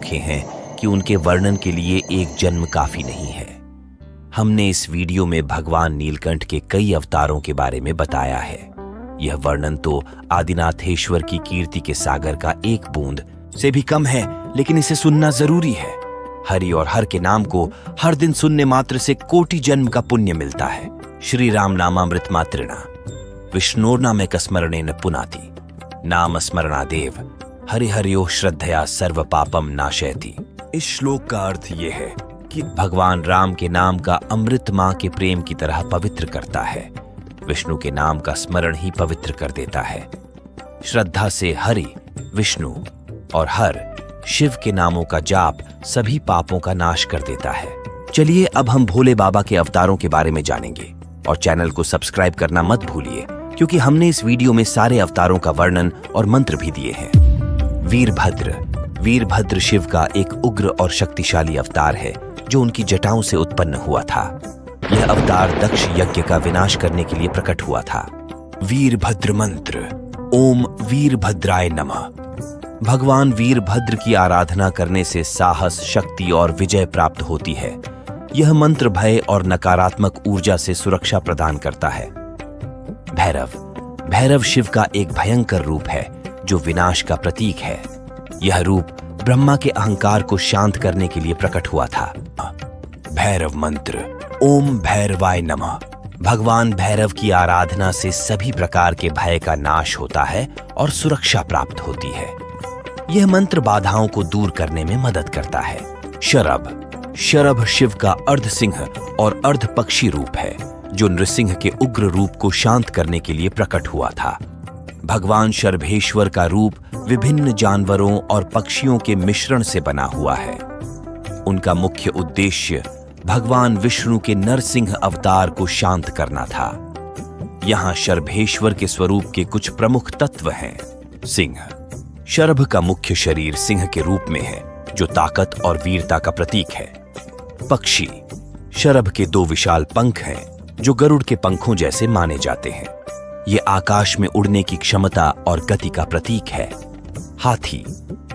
अनोखे हैं कि उनके वर्णन के लिए एक जन्म काफी नहीं है। हमने इस वीडियो में भगवान नीलकंठ के कई अवतारों के बारे में बताया है। यह वर्णन तो आदिनाथेश्वर की कीर्ति के सागर का एक बूंद से भी कम है, लेकिन इसे सुनना जरूरी है। हरि और हर के नाम को हर दिन सुनने मात्र से कोटि जन्म का पुण्य मिलता है। श्री राम नामामृत मात्रिणा विष्णोर्नामेक स्मरणेन पुनाति नाम स्मरणादेव हरि हरियो श्रद्धया सर्व पापम नाशयति। इस श्लोक का अर्थ यह है कि भगवान राम के नाम का अमृत मां के प्रेम की तरह पवित्र करता है। विष्णु के नाम का स्मरण ही पवित्र कर देता है। श्रद्धा से हरि, विष्णु और हर, शिव के नामों का जाप सभी पापों का नाश कर देता है। चलिए अब हम भोले बाबा के अवतारों के बारे में जानेंगे और चैनल को सब्सक्राइब करना मत भूलिए, क्योंकि हमने इस वीडियो में सारे अवतारों का वर्णन और मंत्र भी दिए हैं। वीरभद्र शिव का एक उग्र और शक्तिशाली अवतार है जो उनकी जटाओं से उत्पन्न हुआ था। यह अवतार दक्ष यज्ञ का विनाश करने के लिए प्रकट हुआ था। वीरभद्र मंत्र। ओम वीरभद्राय नमः। भगवान वीरभद्र की आराधना करने से साहस, शक्ति और विजय प्राप्त होती है। यह मंत्र भय और नकारात्मक ऊर्जा से सुरक्षा प्रदान करता है। भैरव शिव का एक भयंकर रूप है जो विनाश का प्रतीक है। यह रूप ब्रह्मा के अहंकार को शांत करने के लिए प्रकट हुआ था। भैरव मंत्र। ओम भैरवाय नमः। भगवान भैरव की आराधना से सभी प्रकार के भय का नाश होता है और सुरक्षा प्राप्त होती है। यह मंत्र बाधाओं को दूर करने में मदद करता है। शरभ शिव का अर्ध सिंह और अर्ध पक्षी रूप है जो नृसिंह के उग्र रूप को शांत करने के लिए प्रकट हुआ था। भगवान शर्भेश्वर का रूप विभिन्न जानवरों और पक्षियों के मिश्रण से बना हुआ है। उनका मुख्य उद्देश्य भगवान विष्णु के नरसिंह अवतार को शांत करना था। यहाँ शर्भेश्वर के स्वरूप के कुछ प्रमुख तत्व हैं। सिंह। शर्भ का मुख्य शरीर सिंह के रूप में है जो ताकत और वीरता का प्रतीक है। पक्षी। शर्भ के दो विशाल पंख हैं जो गरुड़ के पंखों जैसे माने जाते हैं। ये आकाश में उड़ने की क्षमता और गति का प्रतीक है। हाथी।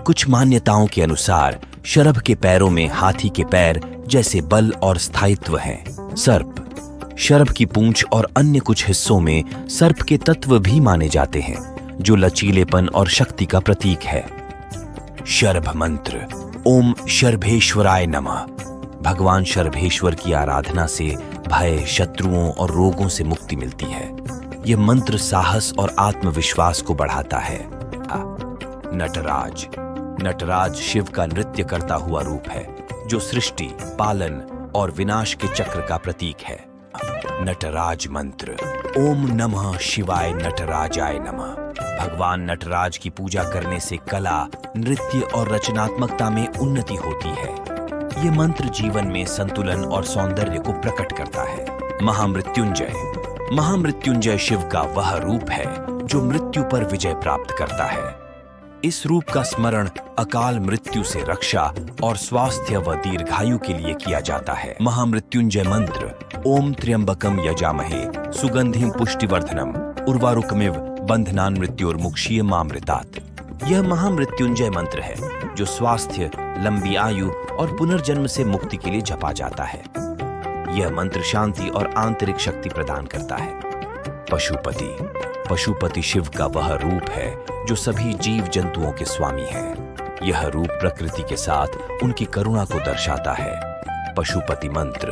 कुछ मान्यताओं के अनुसार शरभ के पैरों में हाथी के पैर जैसे बल और स्थायित्व हैं। सर्प। शरभ की पूंछ और अन्य कुछ हिस्सों में सर्प के तत्व भी माने जाते हैं जो लचीलेपन और शक्ति का प्रतीक है। शरभ मंत्र। ओम शर्भेश्वराय नमः। भगवान शर्भेश्वर की आराधना से भय, शत्रुओं और रोगों से मुक्ति मिलती है। यह मंत्र साहस और आत्मविश्वास को बढ़ाता है। नटराज शिव का नृत्य करता हुआ रूप है जो सृष्टि, पालन और विनाश के चक्र का प्रतीक है। नटराज मंत्र। ओम नमः शिवाय नटराजाय नमः। भगवान नटराज की पूजा करने से कला, नृत्य और रचनात्मकता में उन्नति होती है। ये मंत्र जीवन में संतुलन और सौंदर्य को प्रकट करता है। महामृत्युंजय शिव का वह रूप है जो मृत्यु पर विजय प्राप्त करता है। इस रूप का स्मरण अकाल मृत्यु से रक्षा और स्वास्थ्य व दीर्घायु के लिए किया जाता है। महामृत्युंजय मंत्र। ओम त्र्यंबकम यजामहे सुगंधिम पुष्टिवर्धनम उर्वारुकमिव बंधनान मृत्योर्मुक्षीय मामृतात्। यह महामृत्युंजय मंत्र है जो स्वास्थ्य, लंबी आयु और पुनर्जन्म से मुक्ति के लिए जपा जाता है। यह मंत्र शांति और आंतरिक शक्ति प्रदान करता है। पशुपति शिव का वह रूप है जो सभी जीव जंतुओं के स्वामी है। यह रूप प्रकृति के साथ उनकी करुणा को दर्शाता है। पशुपति मंत्र।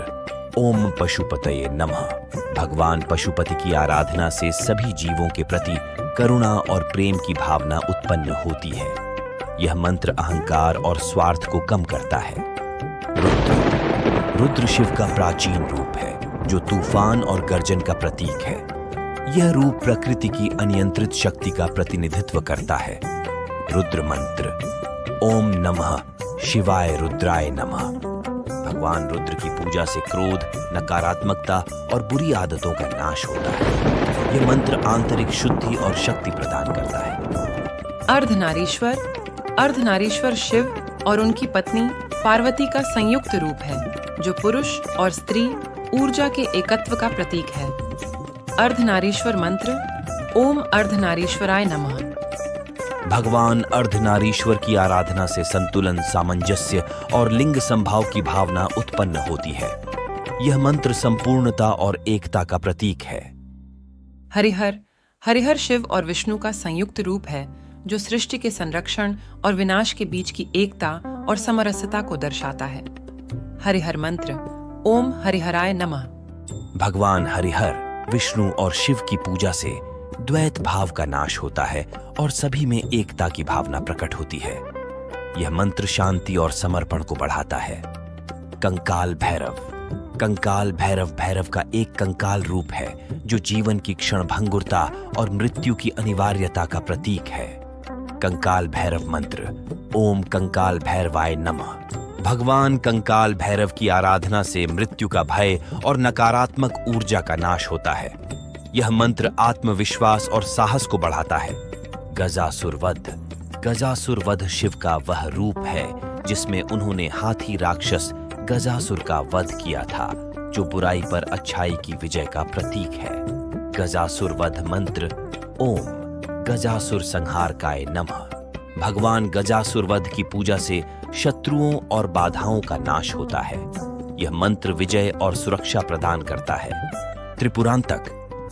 ओम पशुपतये नमः। भगवान पशुपति की आराधना से सभी जीवों के प्रति करुणा और प्रेम की भावना उत्पन्न होती है। यह मंत्र अहंकार और स्वार्थ को कम करता है। रुद्र शिव का प्राचीन रूप है जो तूफान और गर्जन का प्रतीक है। यह रूप प्रकृति की अनियंत्रित शक्ति का प्रतिनिधित्व करता है। रुद्र मंत्र। ओम नमः शिवाय रुद्राय नमः। भगवान रुद्र की पूजा से क्रोध, नकारात्मकता और बुरी आदतों का नाश होता है। यह मंत्र आंतरिक शुद्धि और शक्ति प्रदान करता है। अर्धनारीश्वर शिव और उनकी पत्नी पार्वती का संयुक्त रूप है जो पुरुष और स्त्री ऊर्जा के एकत्व का प्रतीक है। अर्धनारीश्वर मंत्र। ओम अर्धनारीश्वराय नमः। भगवान अर्धनारीश्वर की आराधना से संतुलन, सामंजस्य और लिंग संभाव की भावना उत्पन्न होती है। यह मंत्र संपूर्णता और एकता का प्रतीक है। हरिहर हरिहर शिव और विष्णु का संयुक्त रूप है जो सृष्टि के संरक्षण और विनाश के बीच की एकता और समरसता को दर्शाता है। हरिहर मंत्र ओम हरिहराय नमः। भगवान हरिहर, विष्णु और शिव की पूजा से द्वैत भाव का नाश होता है और सभी में एकता की भावना प्रकट होती है। यह मंत्र शांति और समर्पण को बढ़ाता है। कंकाल भैरव कंकाल भैरव भैरव का एक कंकाल रूप है जो जीवन की क्षणभंगुरता और मृत्यु की अनिवार्यता का प्रतीक है। कंकाल भैरव मंत्र ओम कंकाल भैरवाय नमः। भगवान कंकाल भैरव की आराधना से मृत्यु का भय और नकारात्मक ऊर्जा का नाश होता है। यह मंत्र आत्मविश्वास और साहस को बढ़ाता है। गजासुरवध गजासुरवध शिव का वह रूप है जिसमें उन्होंने हाथी राक्षस गजासुर का वध किया था, जो बुराई पर अच्छाई की विजय का प्रतीक है। गजासुर वध मंत्र ओम गजासुर संहारकाय नमः। भगवान गजासुर वध की पूजा से शत्रुओं और बाधाओं का नाश होता है। यह मंत्र विजय और सुरक्षा प्रदान करता है।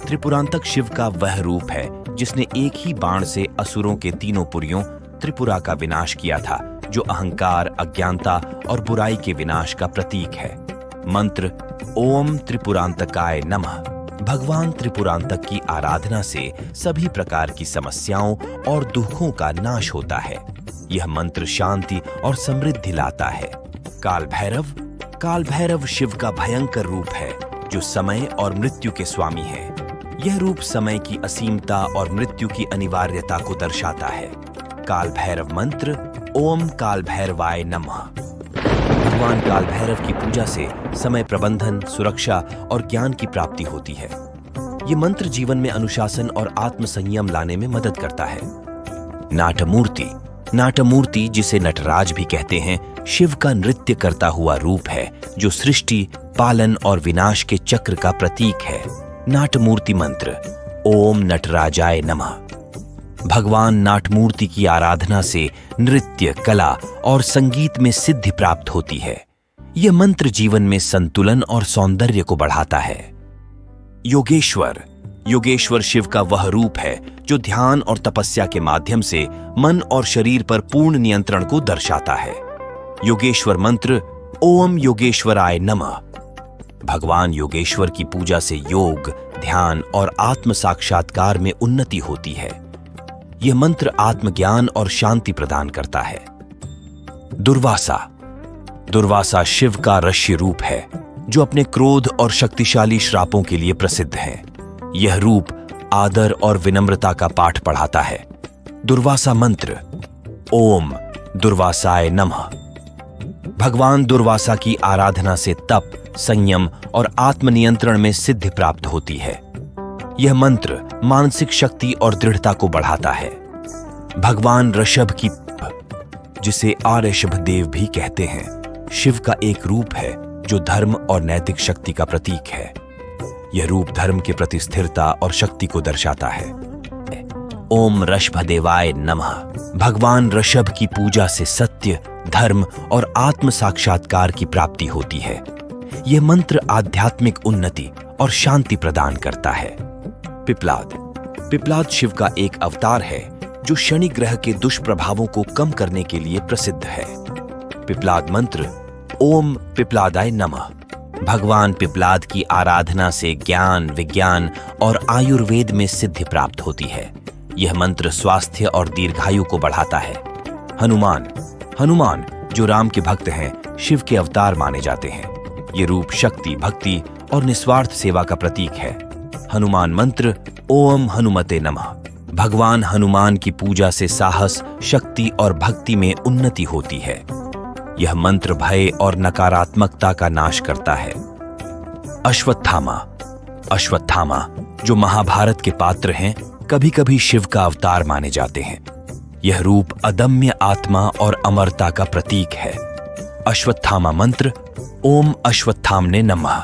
त्रिपुरांतक शिव का वह रूप है जिसने एक ही बाण से असुरों के तीनों पुरियों त्रिपुरा का विनाश किया था, जो अहंकार, अज्ञानता और बुराई के विनाश का प्रतीक है। मंत्र ओम त्रिपुरांतकाय नमः। भगवान त्रिपुरांतक की आराधना से सभी प्रकार की समस्याओं और दुखों का नाश होता है। यह मंत्र शांति और समृद्धि लाता है। काल भैरव शिव का भयंकर रूप है जो समय और मृत्यु के स्वामी है। यह रूप समय की असीमता और मृत्यु की अनिवार्यता को दर्शाता है। काल भैरव मंत्र ओम काल भैरवाय नमः। भगवान काल भैरव की पूजा से समय प्रबंधन, सुरक्षा और ज्ञान की प्राप्ति होती है। ये मंत्र जीवन में अनुशासन और आत्मसंयम लाने में मदद करता है। नाटमूर्ति जिसे नटराज भी कहते हैं, शिव का नृत्य करता हुआ रूप है जो सृष्टि, पालन और विनाश के चक्र का प्रतीक है। नाटमूर्ति मंत्र ओम नटराजाय नमः। भगवान नाटमूर्ति की आराधना से नृत्य, कला और संगीत में सिद्धि प्राप्त होती है। यह मंत्र जीवन में संतुलन और सौंदर्य को बढ़ाता है। योगेश्वर शिव का वह रूप है जो ध्यान और तपस्या के माध्यम से मन और शरीर पर पूर्ण नियंत्रण को दर्शाता है। योगेश्वर मंत्र ओम योगेश्वराय नमः। भगवान योगेश्वर की पूजा से योग, ध्यान और आत्म साक्षात्कार में उन्नति होती है। यह मंत्र आत्मज्ञान और शांति प्रदान करता है। दुर्वासा शिव का ऋषि रूप है जो अपने क्रोध और शक्तिशाली श्रापों के लिए प्रसिद्ध है। यह रूप आदर और विनम्रता का पाठ पढ़ाता है। दुर्वासा मंत्र ओम दुर्वासाय नमः। भगवान दुर्वासा की आराधना से तप, संयम और आत्मनियंत्रण में सिद्धि प्राप्त होती है। यह मंत्र मानसिक शक्ति और दृढ़ता को बढ़ाता है। भगवान ऋषभ की, जिसे आर्यषभ देव भी कहते हैं, शिव का एक रूप है जो धर्म और नैतिक शक्ति का प्रतीक है। यह रूप धर्म के प्रति स्थिरता और शक्ति को दर्शाता है। ओम ऋषभदेवाय नमः। भगवान ऋषभ की पूजा से सत्य, धर्म और आत्म साक्षात्कार की प्राप्ति होती है। यह मंत्र आध्यात्मिक उन्नति और शांति प्रदान करता है। पिप्लाद शिव का एक अवतार है जो शनि ग्रह के दुष्प्रभावों को कम करने के लिए प्रसिद्ध है। पिप्लाद मंत्र ओम पिप्लादाय नमः। भगवान पिप्लाद की आराधना से ज्ञान, विज्ञान और आयुर्वेद में सिद्धि प्राप्त होती है। यह मंत्र स्वास्थ्य और दीर्घायु को बढ़ाता है। हनुमान जो राम के भक्त हैं, शिव के अवतार माने जाते हैं। ये रूप शक्ति, भक्ति और निस्वार्थ सेवा का प्रतीक है। हनुमान मंत्र ओम हनुमते नमः। भगवान हनुमान की पूजा से साहस, शक्ति और भक्ति में उन्नति होती है। यह मंत्र भय और नकारात्मकता का नाश करता है। अश्वत्थामा जो महाभारत के पात्र हैं, कभी कभी शिव का अवतार माने जाते हैं। यह रूप अदम्य आत्मा और अमरता का प्रतीक है। अश्वत्थामा मंत्र ओम अश्वत्थामने नमः।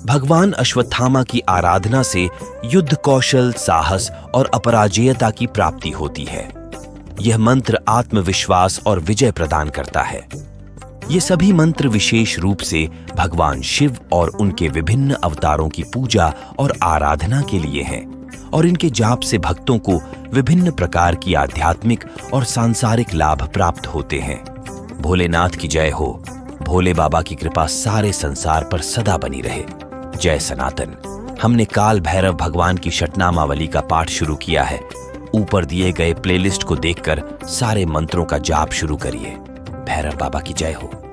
भगवान अश्वत्थामा की आराधना से युद्ध कौशल, साहस और अपराजेयता की प्राप्ति होती है। यह मंत्र आत्मविश्वास और विजय प्रदान करता है। ये सभी मंत्र विशेष रूप से भगवान शिव और उनके विभिन्न अवतारों की पूजा और आराधना के लिए हैं और इनके जाप से भक्तों को विभिन्न प्रकार की आध्यात्मिक और सांसारिक लाभ प्राप्त होते हैं। भोलेनाथ की जय हो। भोले बाबा की कृपा सारे संसार पर सदा बनी रहे। जय सनातन। हमने काल भैरव भगवान की शतनामावली का पाठ शुरू किया है। ऊपर दिए गए प्लेलिस्ट को देखकर सारे मंत्रों का जाप शुरू करिए। भैरव बाबा की जय हो।